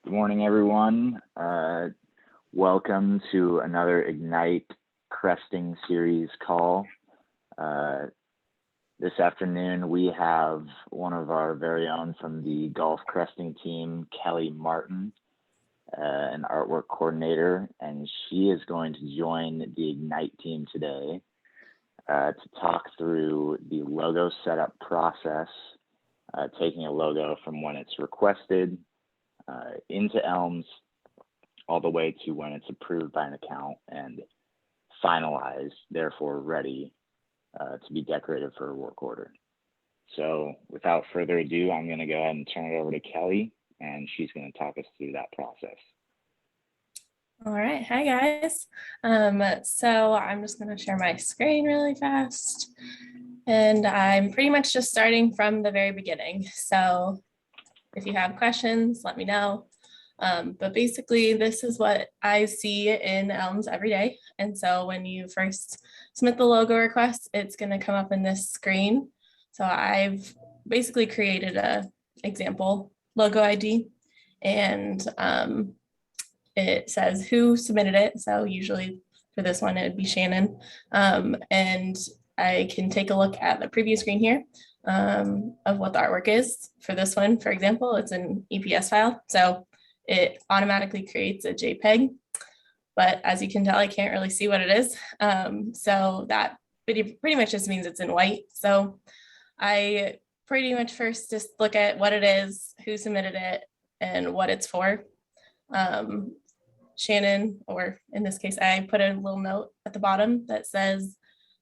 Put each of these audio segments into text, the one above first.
Good morning, everyone. Welcome to another Ignite Cresting Series call. This afternoon, we have one of our very own from the golf cresting team, Kelly Martin, an artwork coordinator, and she is going to join the Ignite team today to talk through the logo setup process, taking a logo from when it's requested into Elms all the way to when it's approved by an account and finalized, therefore ready to be decorated for a work order. So without further ado, I'm going to go ahead and turn it over to Kelly, and she's going to talk us through that process. All right, hi guys. So I'm just going to share my screen really fast, and I'm pretty much just starting from the very beginning. So if you have questions, let me know. But basically, this is what I see in Elms every day. And so when you first submit the logo request, it's going to come up in this screen. So I've basically created a example logo ID, and it says who submitted it. So usually for this one, it would be Shannon. And I can take a look at the preview screen here of what the artwork is. For this one, for example, it's an EPS file. So it automatically creates a JPEG, but as you can tell, I can't really see what it is. So that pretty much just means it's in white. So I pretty much first just look at what it is, who submitted it, and what it's for. Shannon, or in this case, I put a little note at the bottom that says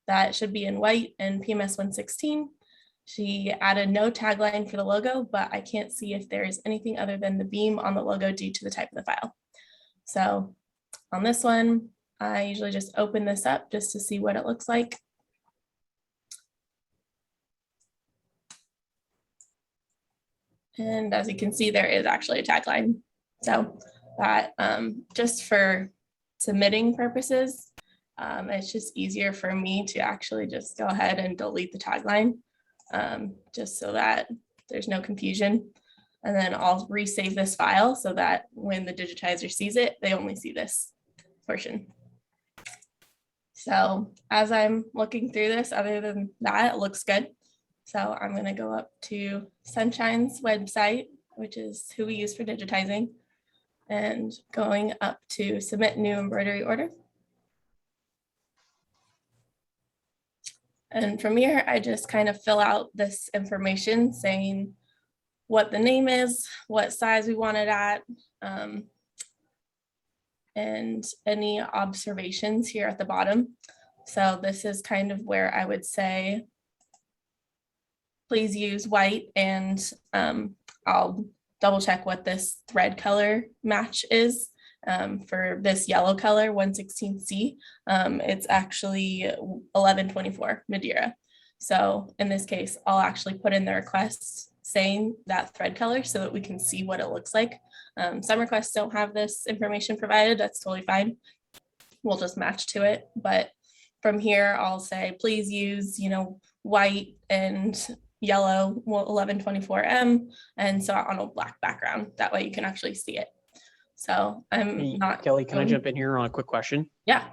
that it should be in white and PMS 116. She added no tagline for the logo, but I can't see if there is anything other than the beam on the logo due to the type of the file. So on this one, I usually just open this up just to see what it looks like. And as you can see, there is actually a tagline. So that just for submitting purposes, it's just easier for me to actually just go ahead and delete the tagline. Just so that there's no confusion. And then I'll resave this file so that when the digitizer sees it, they only see this portion. So as I'm looking through this, other than that, it looks good. So I'm going to go up to Sunshine's website, which is who we use for digitizing, and going up to submit new embroidery order. And from here, I just kind of fill out this information saying what the name is, what size we want it at, and any observations here at the bottom. So this is kind of where I would say, please use white, and I'll double check what this thread color match is. For this yellow color, 116C, it's actually 1124 Madeira. So in this case, I'll actually put in the request saying that thread color so that we can see what it looks like. Some requests don't have this information provided. That's totally fine. We'll just match to it. But from here, I'll say, please use, white and yellow 1124M, and so on a black background. That way you can actually see it. So I'm not. Kelly, can I jump in here on a quick question? Yeah.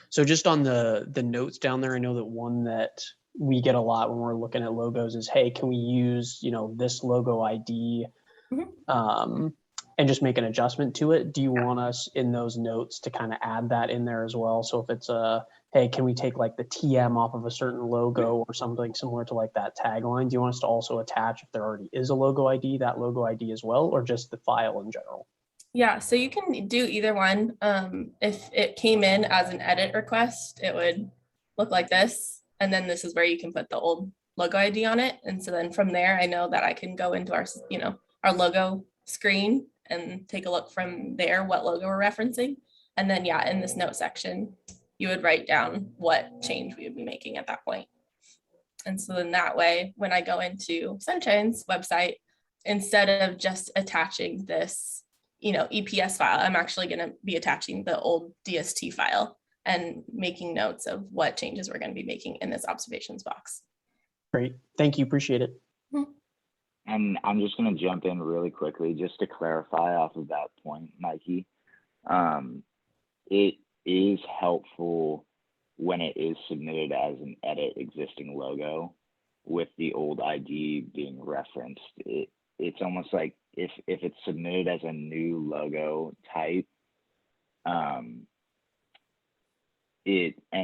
So just on the notes down there, I know that one that we get a lot when we're looking at logos is, hey, can we use, this logo ID and just make an adjustment to it? Do you want us in those notes to kind of add that in there as well? So if it's hey, can we take like the TM off of a certain logo or something similar to like that tagline? Do you want us to also attach, if there already is a logo ID, that logo ID as well, or just the file in general? Yeah, so you can do either one. If it came in as an edit request, it would look like this. And then this is where you can put the old logo ID on it. And so then from there, I know that I can go into our, our logo screen and take a look from there what logo we're referencing. And then, yeah, in this note section, you would write down what change we would be making at that point. And so then that way, when I go into Sunshine's website, instead of just attaching this EPS file, I'm actually going to be attaching the old DST file and making notes of what changes we're going to be making in this observations box. Great. Thank you. Appreciate it. All And I'm just going to jump in really quickly just to clarify off of that point, Mikey. It is helpful when it is submitted as an edit existing logo with the old ID being referenced. It's almost like if it's submitted as a new logo type, and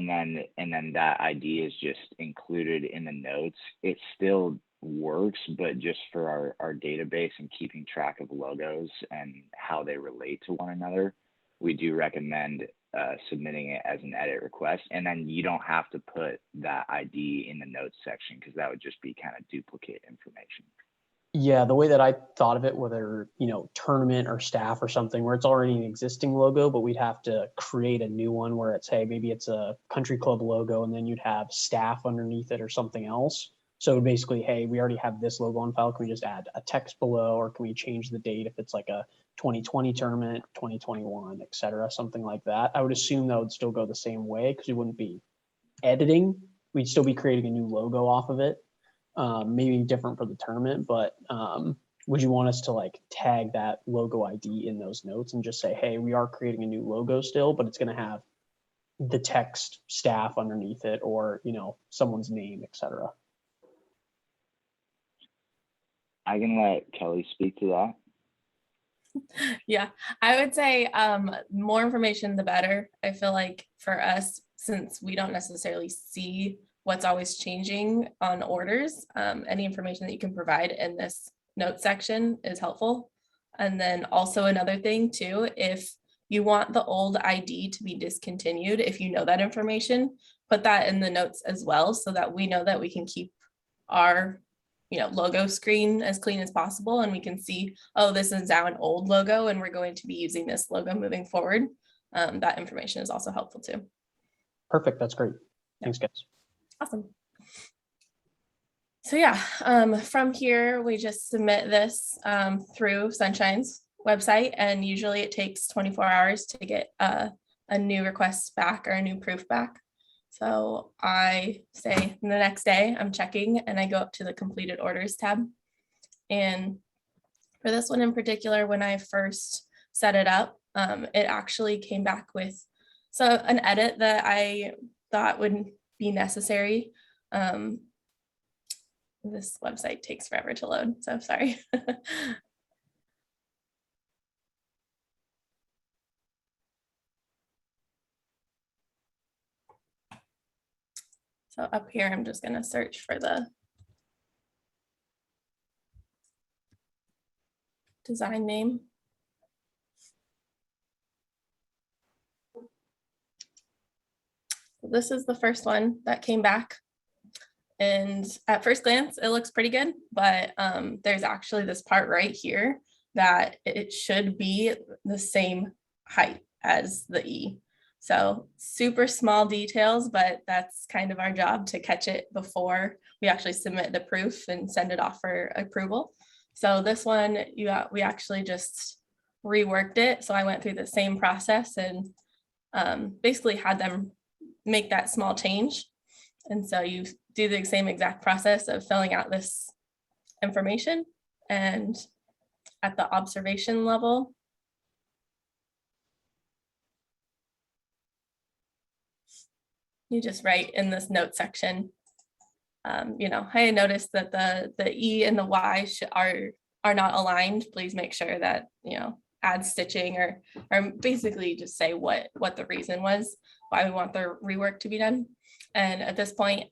then that ID is just included in the notes, it still works, but just for our database and keeping track of logos and how they relate to one another, we do recommend submitting it as an edit request. And then you don't have to put that ID in the notes section because that would just be kind of duplicate information. Yeah, the way that I thought of it, whether, tournament or staff or something where it's already an existing logo, but we'd have to create a new one where it's, hey, maybe it's a country club logo and then you'd have staff underneath it or something else. So basically, hey, we already have this logo on file. Can we just add a text below, or can we change the date if it's like a 2020 tournament, 2021, et cetera, something like that? I would assume that would still go the same way because we wouldn't be editing. We'd still be creating a new logo off of it. Maybe different for the tournament, but would you want us to like tag that logo ID in those notes and just say, hey, we are creating a new logo still, but it's going to have the text staff underneath it, or, someone's name, et cetera? I can let Kelly speak to that. Yeah, I would say more information, the better. I feel like for us, since we don't necessarily see what's always changing on orders, any information that you can provide in this note section is helpful. And then also another thing too, if you want the old ID to be discontinued, if you know that information, put that in the notes as well so that we know that we can keep our logo screen as clean as possible, and we can see, oh, this is now an old logo and we're going to be using this logo moving forward. That information is also helpful too. Perfect. That's great. Thanks, guys. Awesome. So yeah, from here, we just submit this through Sunshine's website, and usually it takes 24 hours to get a new request back or a new proof back. So I say the next day I'm checking and I go up to the completed orders tab. And for this one in particular, when I first set it up, it actually came back with an edit that I thought would be necessary. This website takes forever to load, so sorry. So up here, I'm just going to search for the design name. This is the first one that came back. And at first glance, it looks pretty good, but there's actually this part right here that it should be the same height as the E. So super small details, but that's kind of our job to catch it before we actually submit the proof and send it off for approval. So this one, we actually just reworked it. So I went through the same process and basically had them make that small change. And so you do the same exact process of filling out this information, and at the observation level, you just write in this note section, hey, I noticed that the E and the Y are not aligned. Please make sure that, add stitching or basically just say what the reason was, why we want the rework to be done. And at this point,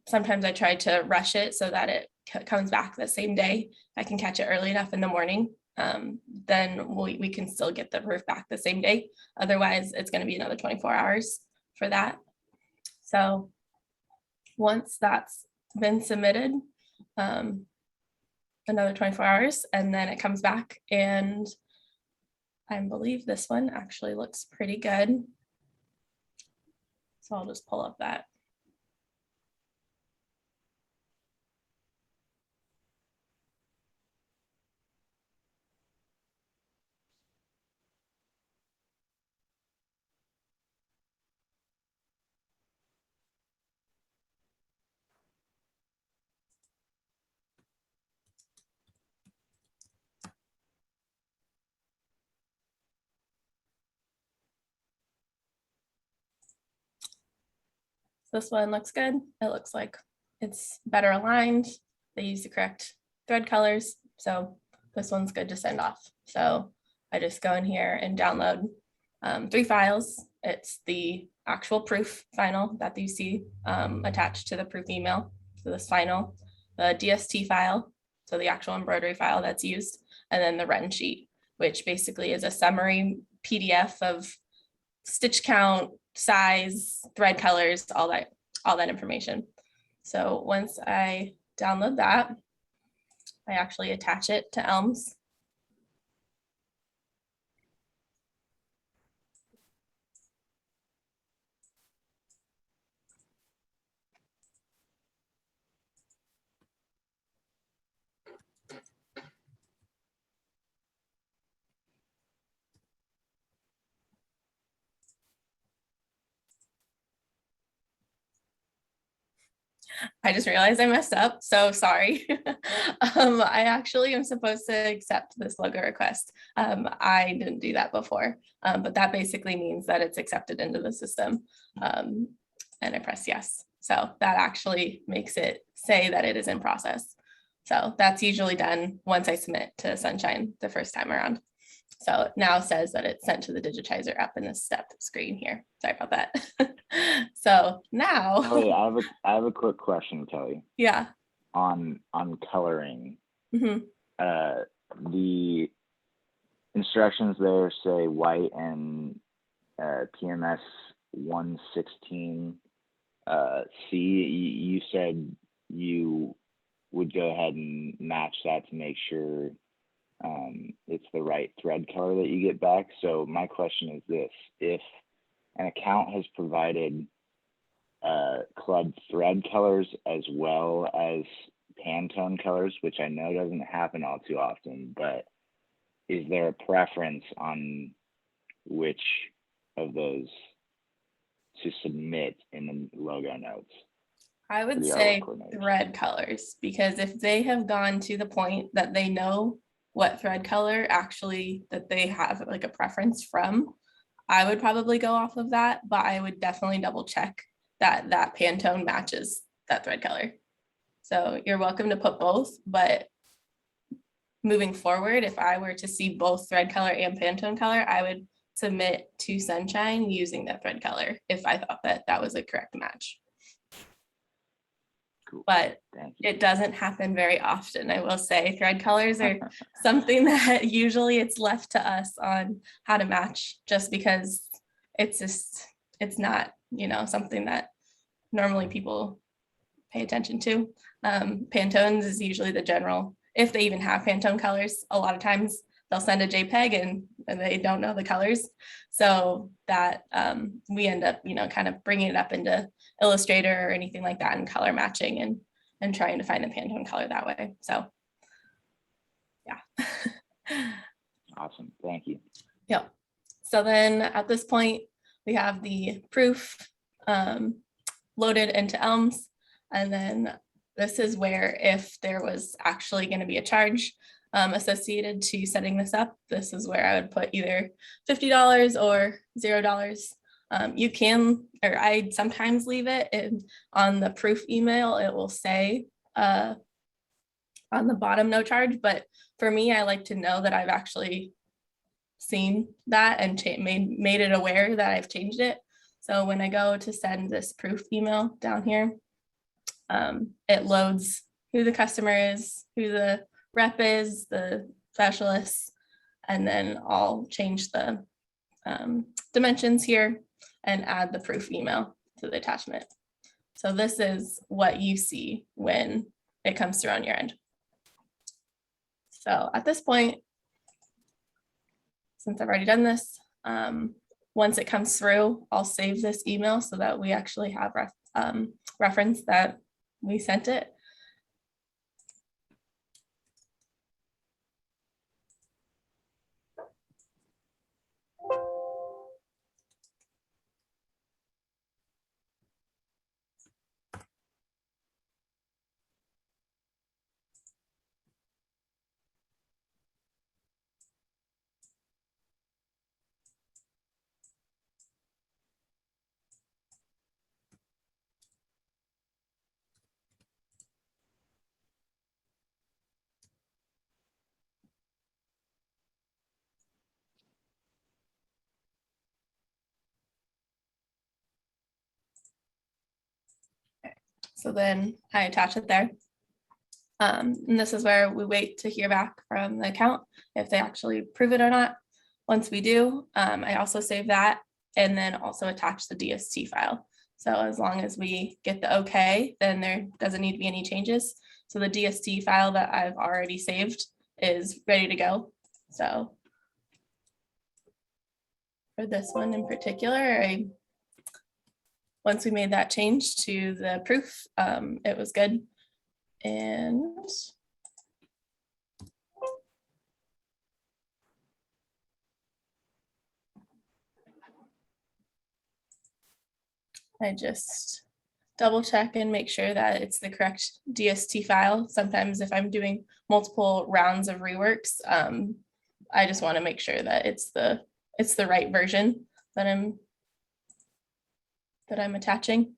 sometimes I try to rush it so that it comes back the same day. I can catch it early enough in the morning. Then we can still get the proof back the same day. Otherwise, it's going to be another 24 hours for that. So once that's been submitted, another 24 hours, and then it comes back, and I believe this one actually looks pretty good. So I'll just pull up that. This one looks good. It looks like it's better aligned. They use the correct thread colors. So this one's good to send off. So I just go in here and download 3 files. It's the actual proof final that you see attached to the proof email. So this final, the DST file, so the actual embroidery file that's used, and then the Wren sheet, which basically is a summary PDF of stitch count, size, thread colors, all that information. So once I download that, I actually attach it to Elms. I just realized I messed up, so sorry. I actually am supposed to accept this logo request. I didn't do that before, but that basically means that it's accepted into the system, and I press yes. So that actually makes it say that it is in process. So that's usually done once I submit to Sunshine the first time around. So it now says that it's sent to the digitizer up in this step screen here. Sorry about that. So now, Kelly, I have a quick question, Kelly. Yeah. On coloring. Mm-hmm. The instructions there say white and PMS 116 C. You said you would go ahead and match that to make sure it's the right thread color that you get back. So my question is this: if an account has provided club thread colors as well as Pantone colors, which I know doesn't happen all too often, but is there a preference on which of those to submit in the logo notes? I would say thread colors, because if they have gone to the point that they know what thread color actually that they have like a preference from, I would probably go off of that, but I would definitely double check that that Pantone matches that thread color. So you're welcome to put both, but moving forward, if I were to see both thread color and Pantone color, I would submit to Sunshine using that thread color if I thought that that was a correct match. Cool. But it doesn't happen very often. I will say thread colors are something that usually it's left to us on how to match, just because it's not, something that normally people pay attention to. Pantones is usually the general, if they even have Pantone colors. A lot of times they'll send a JPEG and they don't know the colors. So that we end up, kind of bringing it up into Illustrator or anything like that and color matching and trying to find the Pantone color that way. So yeah. Awesome, thank you. Yep. So then at this point, we have the proof loaded into Elms. And then this is where, if there was actually going to be a charge associated to setting this up, this is where I would put either $50 or $0. You can, or I sometimes leave it in, on the proof email, it will say on the bottom, no charge. But for me, I like to know that I've actually seen that and made it aware that I've changed it. So when I go to send this proof email down here, it loads who the customer is, who the rep is, the specialist, and then I'll change the dimensions here and add the proof email to the attachment. So this is what you see when it comes through on your end. So at this point, since I've already done this, once it comes through, I'll save this email so that we actually have reference that we sent it. So then I attach it there. And this is where we wait to hear back from the account if they actually approve it or not. Once we do, I also save that and then also attach the DST file. So as long as we get the okay, then there doesn't need to be any changes. So the DST file that I've already saved is ready to go. So for this one in particular, once we made that change to the proof, it was good. And I just double check and make sure that it's the correct DST file. Sometimes if I'm doing multiple rounds of reworks, I just want to make sure that it's the right version that I'm attaching.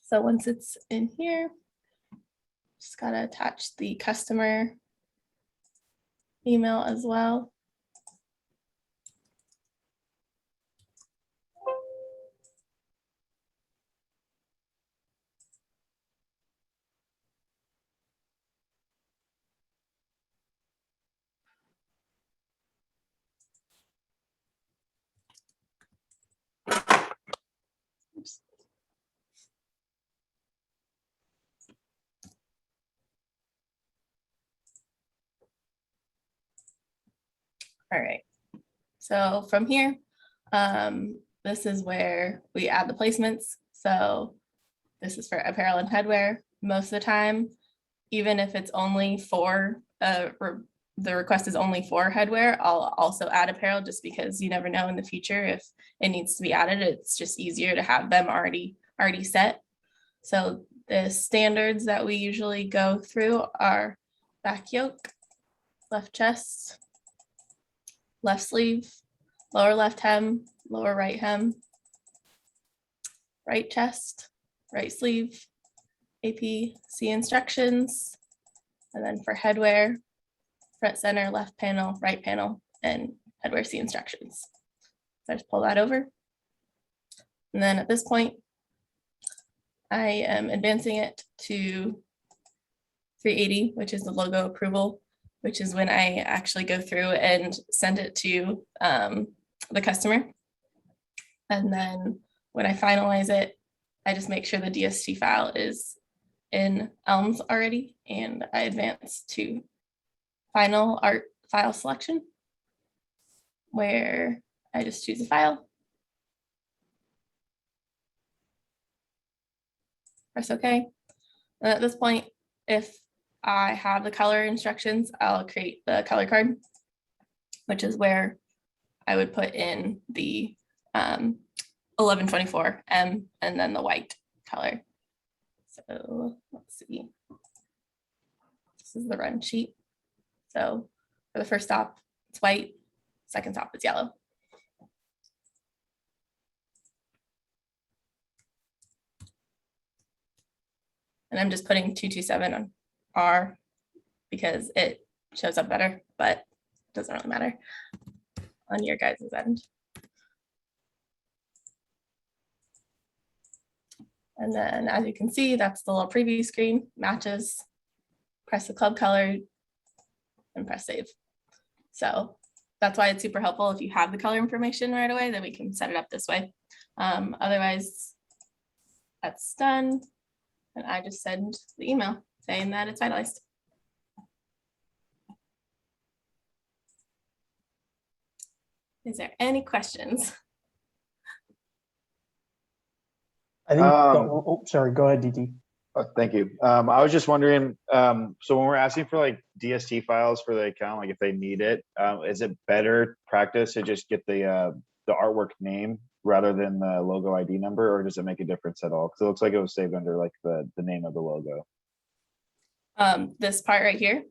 So once it's in here, just gotta attach the customer email as well. Oops. All right, so from here, this is where we add the placements. So this is for apparel and headwear. Most of the time, even if it's only for, the request is only for headwear, I'll also add apparel just because you never know in the future if it needs to be added. It's just easier to have them already set. So the standards that we usually go through are back yoke, left chest, left sleeve, lower left hem, lower right hem, right chest, right sleeve, APC instructions, and then for headwear, front center, left panel, right panel, and headwear C instructions. So I just pull that over. And then at this point, I am advancing it to 380, which is the logo approval, which is when I actually go through and send it to the customer. And then when I finalize it, I just make sure the DST file is in Elms already, and I advance to final art file selection, where I just choose a file, press OK. And at this point, if I have the color instructions, I'll create the color card, which is where I would put in the 1124M and then the white color. So let's see. This is the run sheet. So for the first stop, it's white. Second stop, it's yellow. And I'm just putting 227 on R because it shows up better, but it doesn't really matter on your guys' end. And then as you can see, that's the little preview screen, matches, press the club color and press save. So that's why it's super helpful if you have the color information right away, then we can set it up this way. Otherwise, that's done. And I just send the email saying that it's finalized. Is there any questions? I think, sorry, go ahead, DT. Thank you. I was just wondering, so when we're asking for like DST files for the account, like if they need it, is it better practice to just get the artwork name rather than the logo ID number, or does it make a difference at all? Because it looks like it was saved under like the name of the logo. This part right here.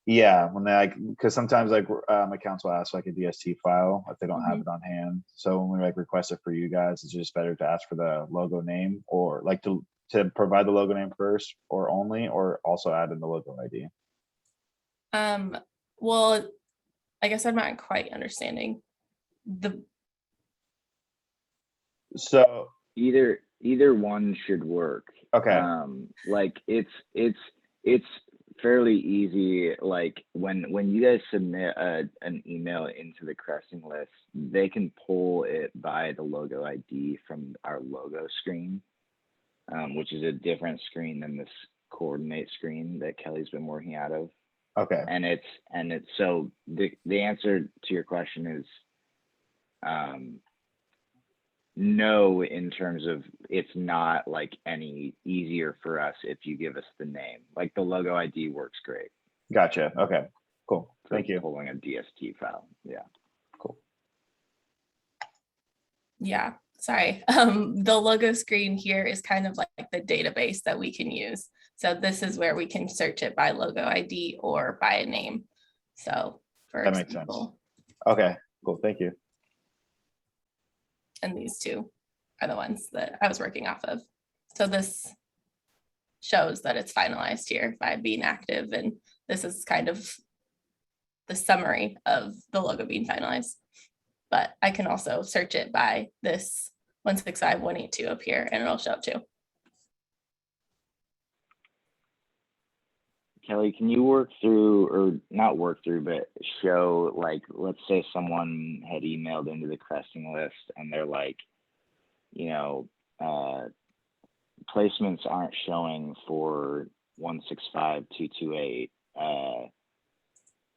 Yeah, when they like, because sometimes like accounts will ask for like a DST file if they don't have it on hand. So when we like request it for you guys, it's just better to ask for the logo name, or like to provide the logo name first, or only, or also add in the logo ID. Well, I guess I'm not quite understanding the. So either Either one should work. Okay. Like it's fairly easy. Like when you guys submit an email into the cresting list, they can pull it by the logo ID from our logo screen, which is a different screen than this coordinate screen that Kelly's been working out of. Okay. And it's so the answer to your question is no, in terms of it's not like any easier for us if you give us the name. Like the logo ID works great. Gotcha. Okay. Cool. Thank you. Pulling a DST file. Yeah. Cool. Yeah, sorry. The logo screen here is kind of like the database that we can use. So this is where we can search it by logo ID or by a name. So for That example, makes sense. Okay, cool. Thank you. And these two are the ones that I was working off of. So this shows that it's finalized here by being active. And this is kind of the summary of the logo being finalized. But I can also search it by this 165182 up here and it'll show up too. Kelly, can you work through, or not work through, but show, like, let's say someone had emailed into the cresting list and they're like, you know, placements aren't showing for 165228.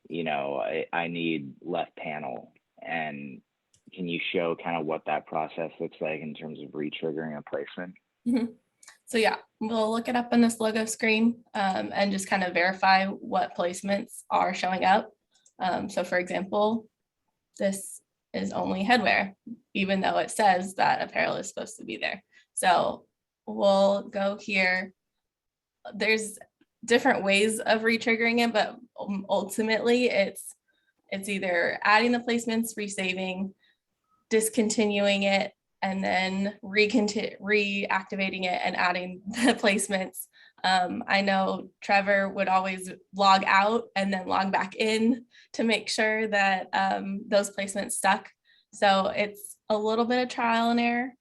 You know, I need left panel. And can you show kind of what that process looks like in terms of re-triggering a placement? Mm-hmm. So yeah, we'll look it up on this logo screen and just kind of verify what placements are showing up. So for example, this is only headwear, even though it says that apparel is supposed to be there. So we'll go here. There's different ways of re-triggering it, but ultimately it's either adding the placements, resaving, discontinuing it, and then reactivating it and adding the placements. I know Trevor would always log out and then log back in to make sure that those placements stuck. So it's a little bit of trial and error,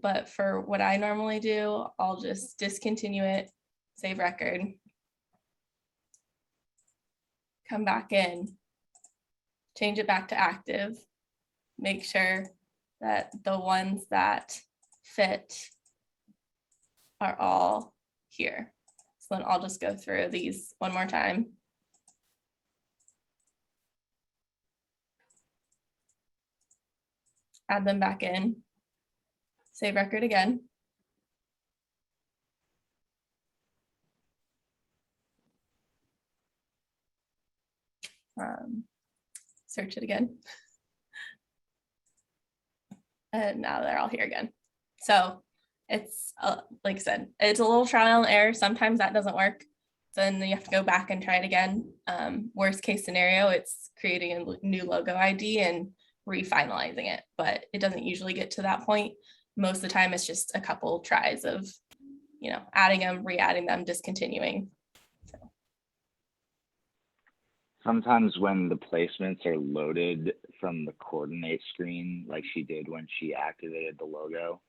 but for what I normally do, I'll just discontinue it, save record, come back in, change it back to active, make sure that the ones that fit are all here. So then I'll just go through these one more time. Add them back in, save record again. Search it again. And now they're all here again. So it's like I said, it's a little trial and error. Sometimes that doesn't work. Then you have to go back and try it again. Worst case scenario, it's creating a new logo ID and refinalizing it, but it doesn't usually get to that point. Most of the time it's just a couple tries of, you know, adding them, re-adding them, discontinuing. So. Sometimes when the placements are loaded from the coordinate screen, like she did when she activated the logo,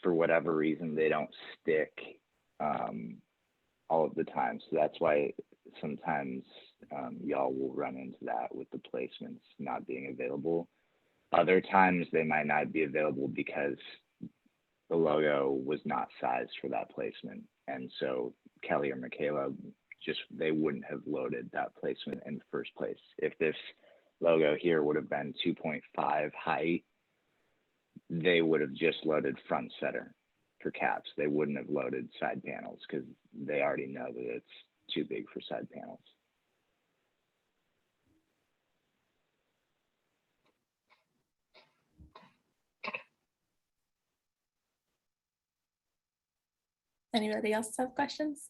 for whatever reason, they don't stick all of the time. So that's why sometimes y'all will run into that with the placements not being available. Other times they might not be available because the logo was not sized for that placement. And so Kelly or Michaela they wouldn't have loaded that placement in the first place. If this logo here would have been 2.5 height, they would have just loaded front center for caps. They wouldn't have loaded side panels because they already know that it's too big for side panels. Anybody else have questions?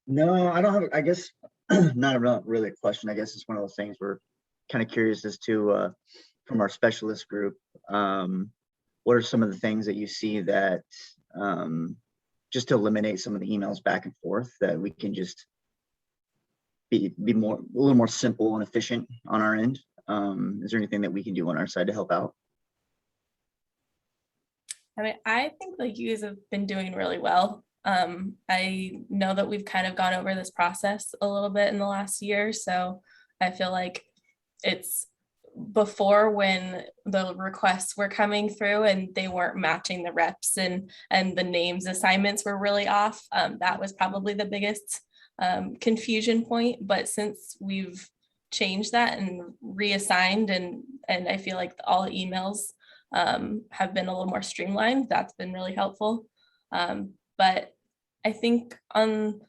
No, I don't have, I guess, not really a question. I guess it's one of those things we're kind of curious as to, from our specialist group, what are some of the things that you see that, just to eliminate some of the emails back and forth, that we can just be a little more simple and efficient on our end? Is there anything that we can do on our side to help out? I mean, I think like you guys have been doing really well. I know that we've kind of gone over this process a little bit in the last year, so I feel like it's before when the requests were coming through and they weren't matching the reps and the names assignments were really off. That was probably the biggest confusion point. But since we've changed that and reassigned and I feel like all emails have been a little more streamlined, that's been really helpful. But I think on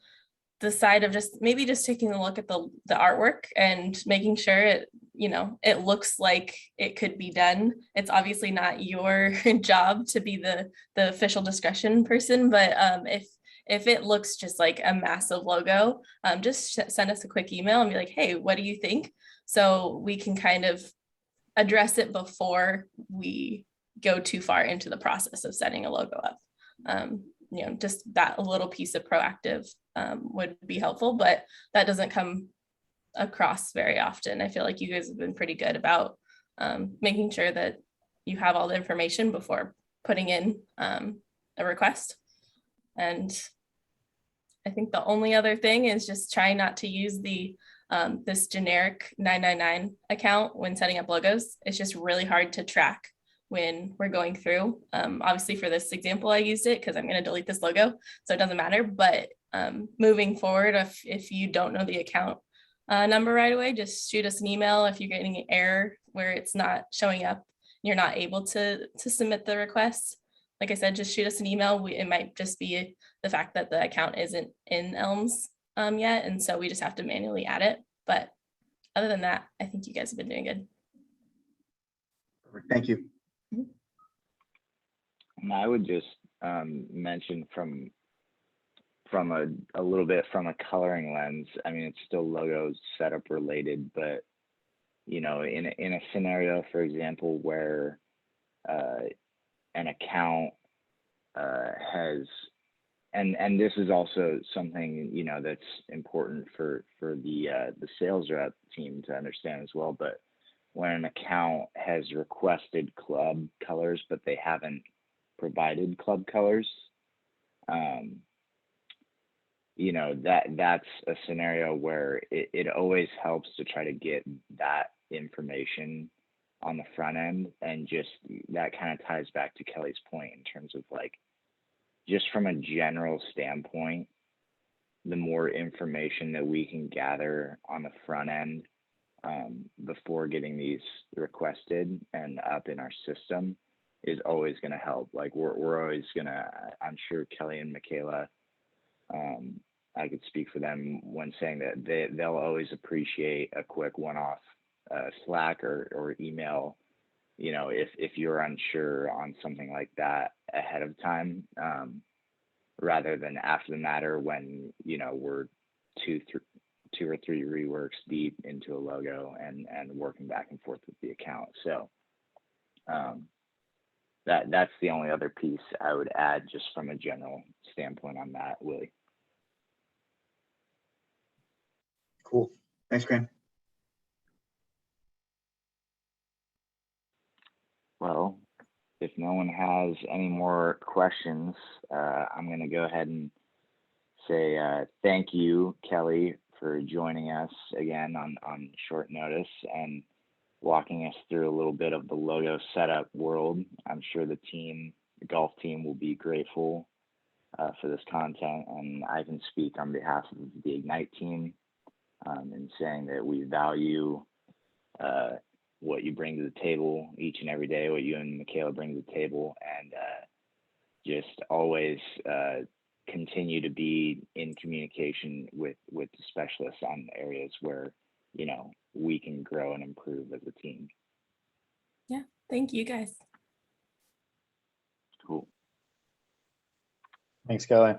the side of just taking a look at the artwork and making sure it, you know, it looks like it could be done. It's obviously not your job to be the official discussion person, but if it looks just like a massive logo, just send us a quick email and be like, hey, what do you think? So we can kind of address it before we go too far into the process of setting a logo up. You know, just that a little piece of proactive would be helpful, but that doesn't come across very often. I feel like you guys have been pretty good about making sure that you have all the information before putting in a request. And I think the only other thing is just try not to use the this generic 999 account when setting up logos. It's just really hard to track when we're going through. Obviously for this example, I used it because I'm going to delete this logo, so it doesn't matter. But moving forward, if you don't know the account number right away, just shoot us an email. If you're getting an error where it's not showing up, you're not able to submit the request, like I said, just shoot us an email. It might just be the fact that the account isn't in Elms yet, and so we just have to manually add it. But other than that, I think you guys have been doing good. Perfect. Thank you. And I would just mention from a little bit from a coloring lens. I mean, it's still logos setup related, but you know, in a scenario, for example, where an account has, and this is also something, you know, that's important for the sales rep team to understand as well. But when an account has requested club colors, but they haven't provided club colors, you know, that's a scenario where it always helps to try to get that information on the front end. And just that kind of ties back to Kelly's point in terms of like, just from a general standpoint, the more information that we can gather on the front end before getting these requested and up in our system is always going to help. Like we're always going to, I'm sure Kelly and Michaela, I could speak for them when saying that they'll always appreciate a quick one-off Slack or email, you know, if you're unsure on something like that ahead of time, rather than after the matter when, you know, we're two or three reworks deep into a logo and working back and forth with the account. So that's the only other piece I would add just from a general standpoint on that, Willie. Cool. Thanks, Graham. Well, if no one has any more questions, I'm going to go ahead and say thank you, Kelly, for joining us again on short notice and walking us through a little bit of the logo setup world. I'm sure the golf team will be grateful for this content, and I can speak on behalf of the Ignite team in saying that we value what you bring to the table each and every day, what you and Michaela bring to the table, and just always continue to be in communication with the specialists on areas where, you know, we can grow and improve as a team. Yeah, thank you guys. Cool. Thanks, Kelly.